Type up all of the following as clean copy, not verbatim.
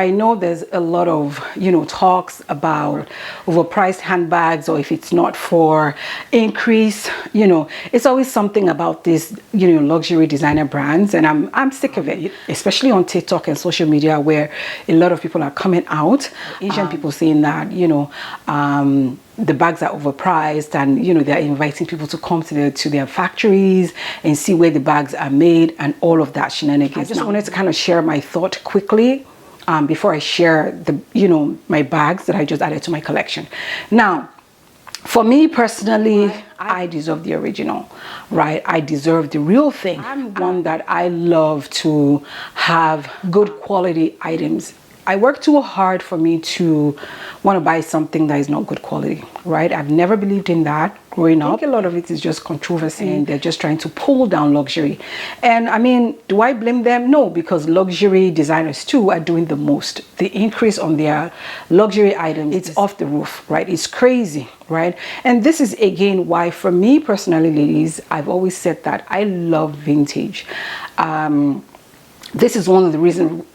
I know there's a lot of, talks about overpriced handbags, or if it's not for increase, it's always something about this, luxury designer brands. And I'm sick of it, especially on TikTok and social media, where a lot of people are coming out, Asian people saying that, the bags are overpriced, and they're inviting people to come to their factories and see where the bags are made and all of that shenanigans. I just wanted to kind of share my thought quickly before I share my bags that I just added to my collection. Now, for me personally, I deserve the original, right? I deserve the real thing. I'm one that I love to have good quality items. I work too hard for me to want to buy something that is not good quality, right? I've never believed in that growing up. I think a lot of it is just controversy, and they're just trying to pull down luxury. And I mean, do I blame them? No, because luxury designers too are doing the most. The increase on their luxury items, it's off the roof, right? It's crazy, right? And this is again why, for me personally, ladies, I've always said that I love vintage. This is one of the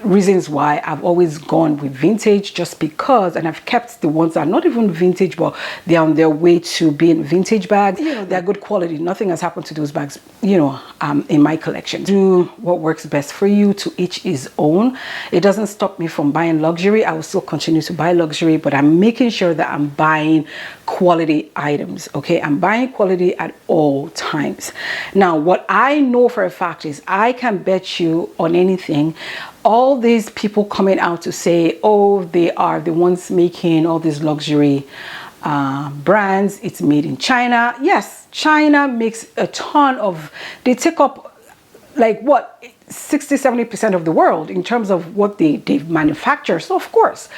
reasons why I've always gone with vintage, just because, and I've kept the ones that are not even vintage, but they're on their way to being vintage bags. They're good quality. Nothing has happened to those bags, in my collection. Do what works best for you. To each his own. It doesn't stop me from buying luxury. I will still continue to buy luxury, but I'm making sure that I'm buying quality items, okay? I'm buying quality at all times. Now, what I know for a fact is I can bet you on anything, all these people coming out to say, oh, they are the ones making all these luxury brands, it's made in China. Yes, China makes a ton of, they take up like what, 60-70% of the world in terms of what they manufacture. So of course,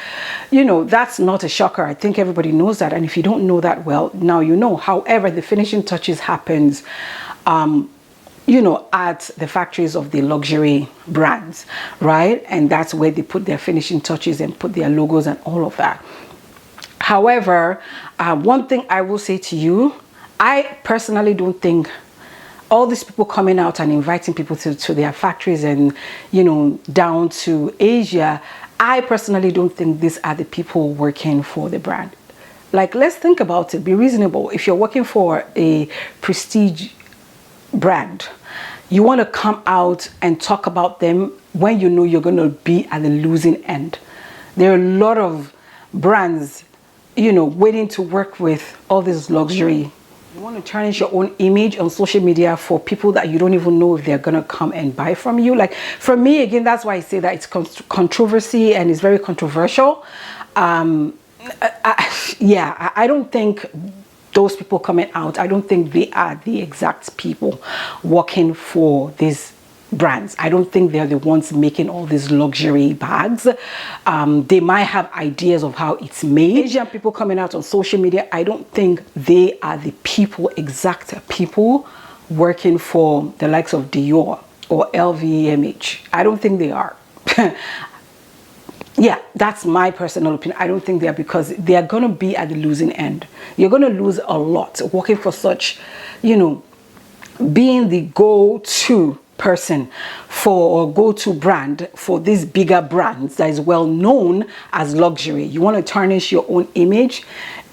that's not a shocker. I think everybody knows that. And if you don't know that, well, now you know. However, the finishing touches happens at the factories of the luxury brands, right? And that's where they put their finishing touches and put their logos and all of that. However, one thing I will say to you, I personally don't think all these people coming out and inviting people to their factories and, down to Asia, I personally don't think these are the people working for the brand. Like, let's think about it. Be reasonable. If you're working for a prestige brand, you want to come out and talk about them when you know you're going to be at the losing end. There are a lot of brands, waiting to work with all this luxury. You want to tarnish your own image on social media for people that you don't even know if they're going to come and buy from you. Like, for me, again, that's why I say that it's controversy and it's very controversial. I don't think those people coming out, I don't think they are the exact people working for these brands. I don't think they're the ones making all these luxury bags. They might have ideas of how it's made. Asian people coming out on social media, I don't think they are the exact people working for the likes of Dior or LVMH. I don't think they are. Yeah, that's my personal opinion. I don't think they are, because they are going to be at the losing end. You're going to lose a lot working for such, being the go-to person or go-to brand for these bigger brands that is well known as luxury. You want to tarnish your own image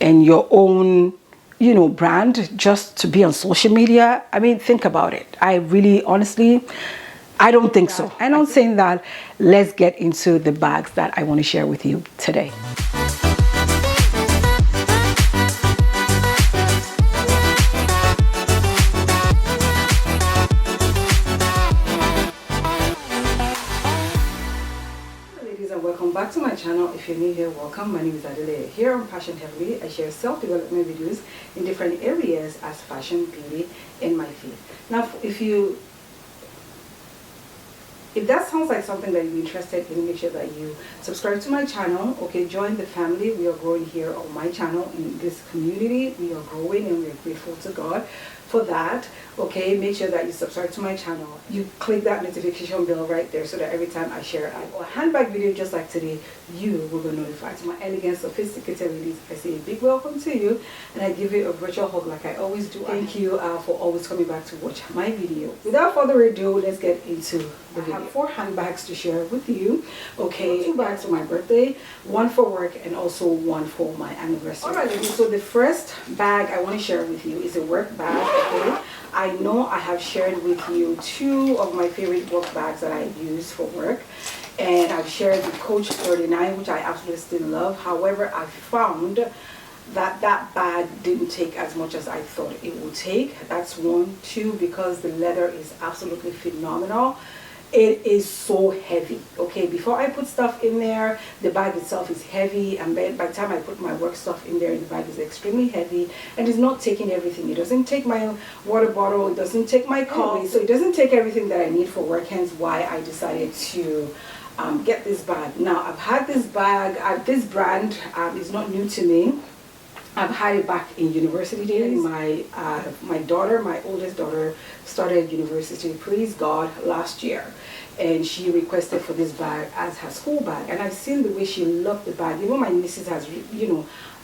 and your own, brand just to be on social media. I mean, think about it. I really, honestly, I don't think so. And I'm saying that, let's get into the bags that I want to share with you today. Ladies, and welcome back to my channel. If you're new here, welcome. My name is Adele. Here on Passion Heavily, I share self-development videos in different areas as fashion, beauty, and my faith. Now, if that sounds like something that you're interested in, make sure that you subscribe to my channel. Okay, join the family. We are growing here on my channel in this community. We are growing, and we are grateful to God for that, okay, make sure that you subscribe to my channel. You click that notification bell right there so that every time I share a handbag video just like today, you will be notified. To my elegant, sophisticated ladies, I say a big welcome to you, and I give you a virtual hug like I always do. Thank you for always coming back to watch my video. Without further ado, let's get into the video. I have 4 handbags to share with you. Okay, 2 bags for my birthday, 1 for work, and also 1 for my anniversary. Alright, ladies, so the first bag I want to share with you is a work bag. Okay, I know I have shared with you 2 of my favorite work bags that I use for work, and I've shared the Coach 39, which I absolutely still love. However, I found that bag didn't take as much as I thought it would take. That's 1. 2, because the leather is absolutely phenomenal. It is so heavy. Okay, before I put stuff in there, the bag itself is heavy, and then by the time I put my work stuff in there, the bag is extremely heavy, and it's not taking everything. It doesn't take my water bottle, it doesn't take my coffee, so it doesn't take everything that I need for work, hence why I decided to get this bag. Now, I've had this bag, this brand is not new to me. I've had it back in university days. My daughter, my oldest daughter, started university, praise God, last year, and she requested for this bag as her school bag, and I've seen the way she loved the bag. Even my nieces has,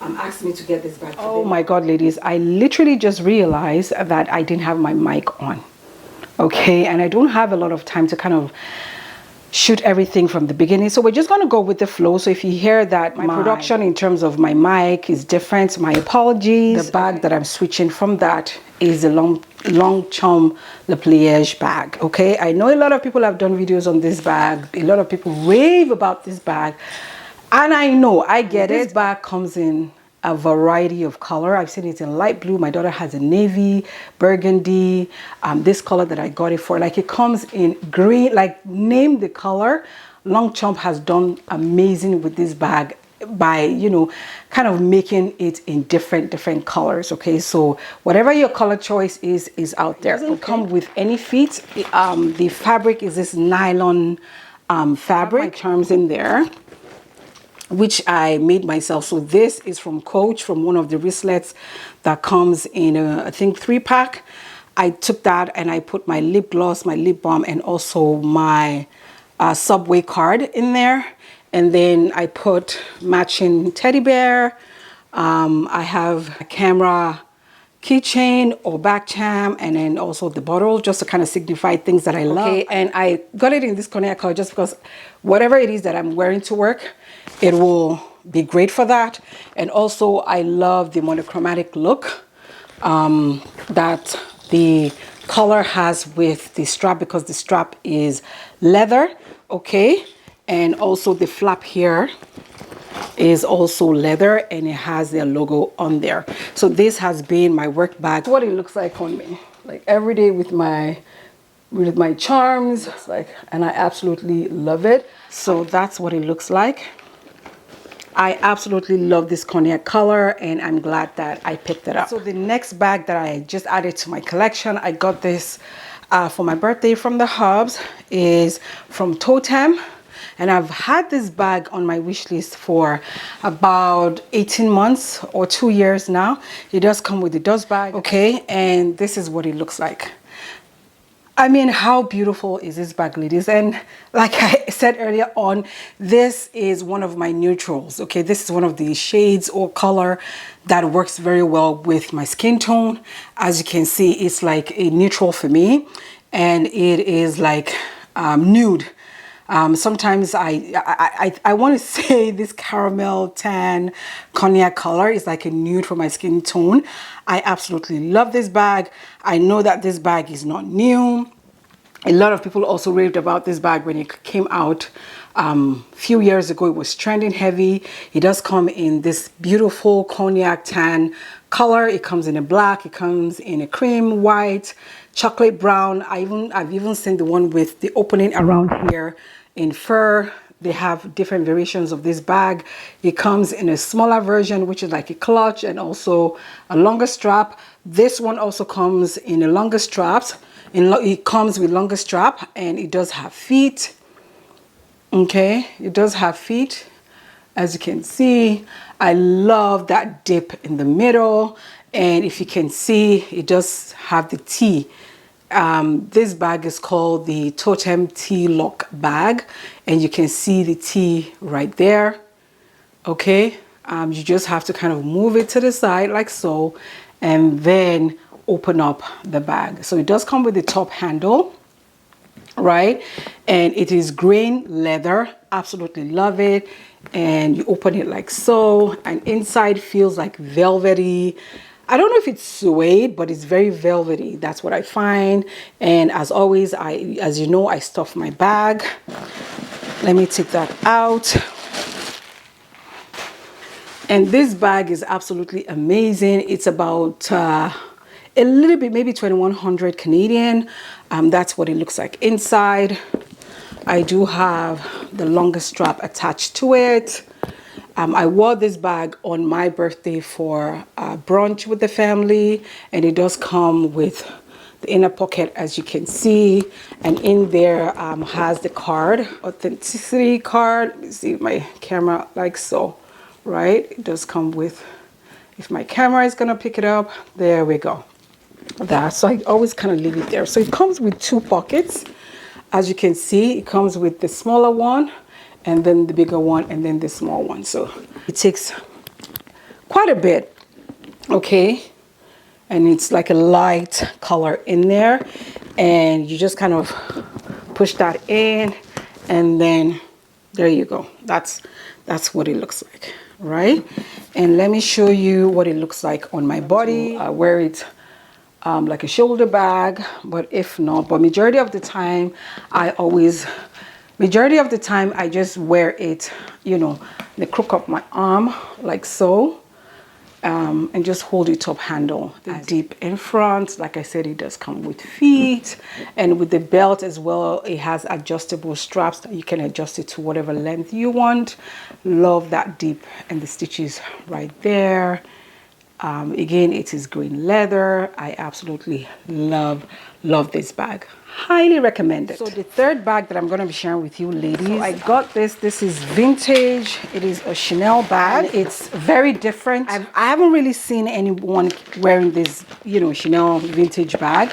asked me to get this bag. Oh my God, ladies! I literally just realized that I didn't have my mic on. Okay, and I don't have a lot of time to kind of shoot everything from the beginning, so we're just going to go with the flow. So if you hear that my production in terms of my mic is different, my apologies. The bag that I'm switching from that is a Longchamp Le Pliage bag. Okay, I know a lot of people have done videos on this bag, a lot of people rave about this bag, and I know, I get it. This bag comes in a variety of color. I've seen it in light blue. My daughter has a navy, burgundy, this color that I got it for, like it comes in green, like name the color. Longchamp has done amazing with this bag by, kind of making it in different colors. Okay, so whatever your color choice is out there. It doesn't come with any feet. The fabric is this nylon fabric. Charms in there, which I made myself. So this is from Coach, from one of the wristlets that comes in a, I think, 3-pack. I took that and I put my lip gloss, my lip balm, and also my Subway card in there. And then I put matching teddy bear. I have a camera keychain or back charm, and then also the bottle, just to kind of signify things that I love. Okay, and I got it in this cognac color just because whatever it is that I'm wearing to work, it will be great for that. And also I love the monochromatic look that the color has with the strap, because the strap is leather. Okay, and also the flap here is also leather, and it has their logo on there. So this has been my work bag. What it looks like on me, like every day with my charms, it's like, and I absolutely love it. So that's what it looks like. I absolutely love this cognac color, and I'm glad that I picked it up. So the next bag that I just added to my collection, I got this for my birthday from the Hubs, is from Toteme. And I've had this bag on my wish list for about 18 months or 2 years now. It does come with the dust bag. Okay, and this is what it looks like. I mean, how beautiful is this bag, ladies? And like I said earlier on, this is one of my neutrals. Okay, this is one of the shades or color that works very well with my skin tone. As you can see, it's like a neutral for me, and it is like nude. Sometimes I want to say this caramel tan cognac color is like a nude for my skin tone. I absolutely love this bag. I know that this bag is not new. A lot of people also raved about this bag when it came out few years ago. It was trending heavy. It does come in this beautiful cognac tan color. It comes in a black, it comes in a cream, white, chocolate brown. I've even seen the one with the opening around here in fur. They have different variations of this bag. It comes in a smaller version, which is like a clutch, and also a longer strap. This one also comes in a longer straps. It comes with longer strap, and it does have feet. Okay, it does have feet. As you can see, I love that dip in the middle, And if you can see, it does have the T. This bag is called the Toteme T-Lock Bag, and you can see the T right there. Okay, you just have to kind of move it to the side like so, and then open up the bag. So it does come with the top handle, right? And it is grain leather. Absolutely love it. And you open it like so, and inside feels like velvety. I don't know if it's suede, but it's very velvety. That's what I find. And as always, as you know, I stuff my bag. Let me take that out. And this bag is absolutely amazing. It's about a little bit, maybe 2100 Canadian. That's what it looks like inside. I do have the longest strap attached to it. I wore this bag on my birthday for brunch with the family, and it does come with the inner pocket, as you can see, and in there has the card, authenticity card. Let me see my camera like so, right? It does come with, if my camera is gonna pick it up, there we go. That, so I always kind of leave it there. So it comes with two pockets. As you can see, it comes with the smaller one, and then the bigger one, and then the small one. So it takes quite a bit, okay? And it's like a light color in there, and you just kind of push that in, and then there you go. That's what it looks like, right? And let me show you what it looks like on my body. I wear it like a shoulder bag, but if not, but majority of the time I just wear it, you know, the crook of my arm like so, and just hold it top handle. The deep in front, like I said, it does come with feet, and with the belt as well, it has adjustable straps that you can adjust it to whatever length you want. Love that deep, and the stitches right there. Again, it is green leather. I absolutely love this bag. Highly recommend it. So the third bag that I'm going to be sharing with you, ladies, so I got this is vintage. It is a Chanel bag. It's very different. I haven't really seen anyone wearing this, you know, Chanel vintage bag,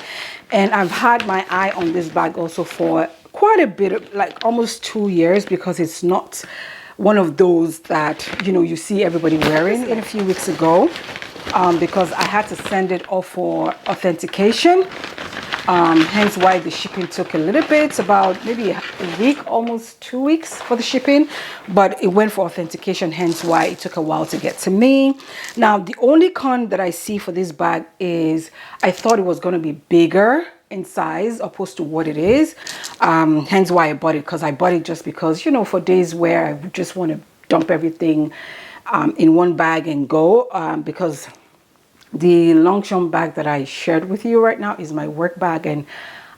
and I've had my eye on this bag also for quite a bit, like almost 2 years, because it's not one of those that, you know, you see everybody wearing. A few weeks ago, because I had to send it off for authentication, hence why the shipping took a little bit, about maybe a week, almost 2 weeks for the shipping, but it went for authentication, hence why it took a while to get to me. Now, the only con that I see for this bag is I thought it was going to be bigger in size opposed to what it is, hence why I bought it, because I bought it just because, you know, for days where I just want to dump everything in one bag and go, because the Longchamp bag that I shared with you right now is my work bag, and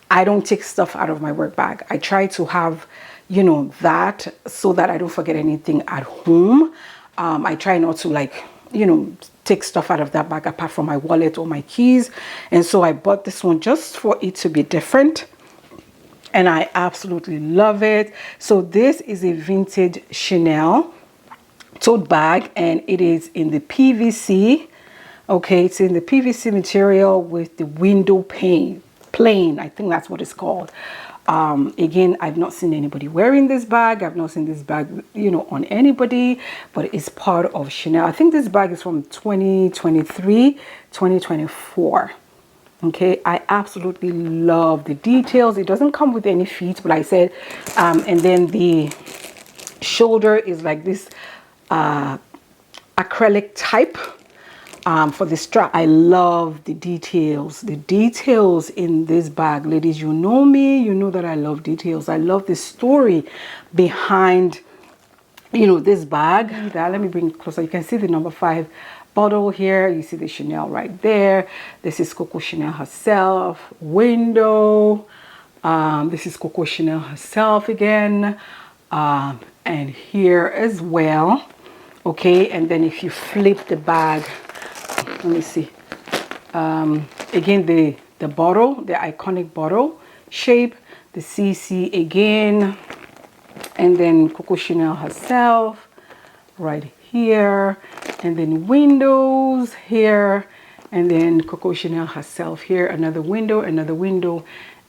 I don't take stuff out of my work bag. I try to have, you know, that so that I don't forget anything at home. I try not to, like, you know, take stuff out of that bag apart from my wallet or my keys. And so I bought this one just for it to be different, and I absolutely love it. So this is a vintage Chanel tote bag, and it is in the PVC. Okay, it's in the PVC material with the window pane, I think that's what it's called. Again, I've not seen anybody wearing this bag. I've not seen this bag, you know, on anybody, but it's part of Chanel. I think this bag is from 2023, 2024. Okay, I absolutely love the details. It doesn't come with any feet, but I said, and then the shoulder is like this acrylic type. For the strap, I love the details in this bag. Ladies, you know me, you know that I love details. I love the story behind, you know, this bag. Let me bring it closer. You can see the number 5 bottle here. You see the Chanel right there. This is Coco Chanel herself. Window. This is Coco Chanel herself again. And here as well. Okay, and then if you flip the bag, let me see. Again, the bottle, the iconic bottle shape, the CC again, and then Coco Chanel herself right here, and then windows here, And then Coco Chanel herself here, another window,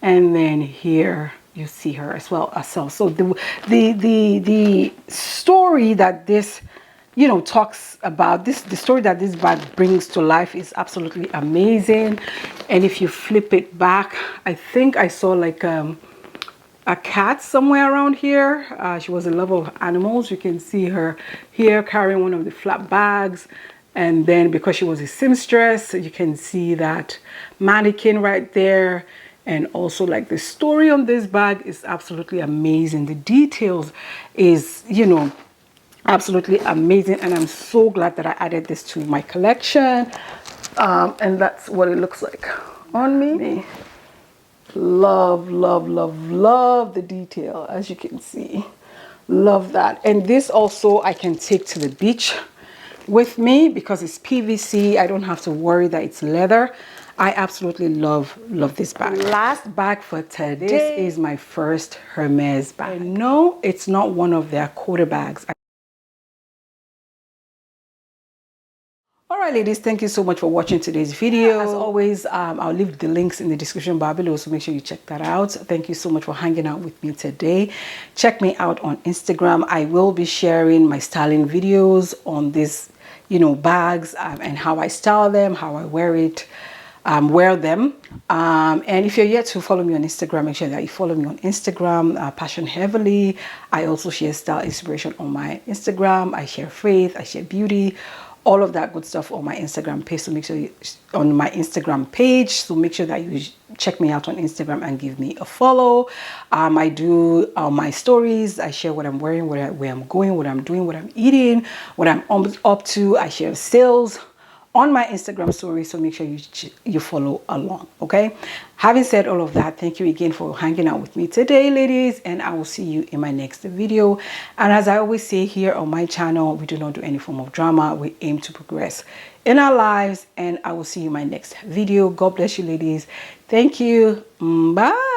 and then here you see her as well herself. So the story that this, you know, talks about, the story that this bag brings to life is absolutely amazing. And if you flip it back, I think I saw like a cat somewhere around here. She was a lover of animals. You can see her here carrying one of the flat bags. And then because she was a seamstress, you can see that mannequin right there. And also like the story on this bag is absolutely amazing. The details is, you know, absolutely amazing. And I'm so glad that I added this to my collection. And that's what it looks like on me. Love, love, love, love the detail, as you can see. Love that. And this also I can take to the beach with me because it's PVC. I don't have to worry that it's leather. I absolutely love this bag. Last bag for today. This is my first Hermes bag. No, it's not one of their quarter bags. All right, ladies, thank you so much for watching today's video. As always, I'll leave the links in the description bar below, so make sure you check that out. Thank you so much for hanging out with me today. Check me out on Instagram. I will be sharing my styling videos on these, you know, bags and how I style them, how I wear them. And if you're yet to follow me on Instagram, make sure that you follow me on Instagram, Passion Heavily. I also share style inspiration on my Instagram. I share faith, I share beauty, all of that good stuff on my Instagram page. So make sure you on my Instagram page. So make sure that you check me out on Instagram and give me a follow. I do my stories. I share what I'm wearing, where I'm going, what I'm doing, what I'm eating, what I'm up to. I share sales on my Instagram story, so make sure you follow along. Okay, having said all of that, thank you again for hanging out with me today, ladies, and I will see you in my next video. And as I always say here on my channel, we do not do any form of drama. We aim to progress in our lives, and I will see you in my next video. God bless you, ladies. Thank you. Bye.